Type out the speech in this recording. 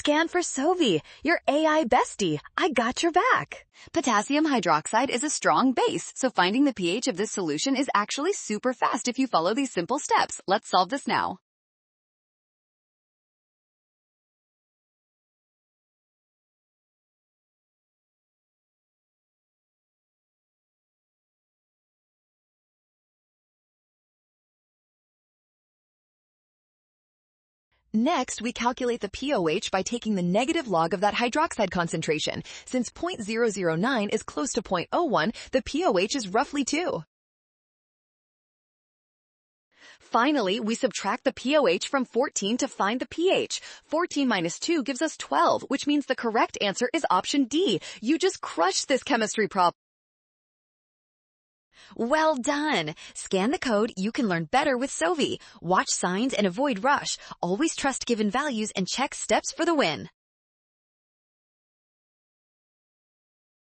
Scan for Sovi, your AI bestie. I got your back. Potassium hydroxide is a strong base, so finding the pH of this solution is actually super fast if you follow these simple steps. Let's solve this now. Next, we calculate the pOH by taking the negative log of that hydroxide concentration. Since 0.009 is close to 0.01, the pOH is roughly 2. Finally, we subtract the pOH from 14 to find the pH. 14 minus 2 gives us 12, which means the correct answer is option D. You just crushed this chemistry problem. Well done! Scan the code, you can learn better with Sovi. Watch signs and avoid rush. Always trust given values and check steps for the win.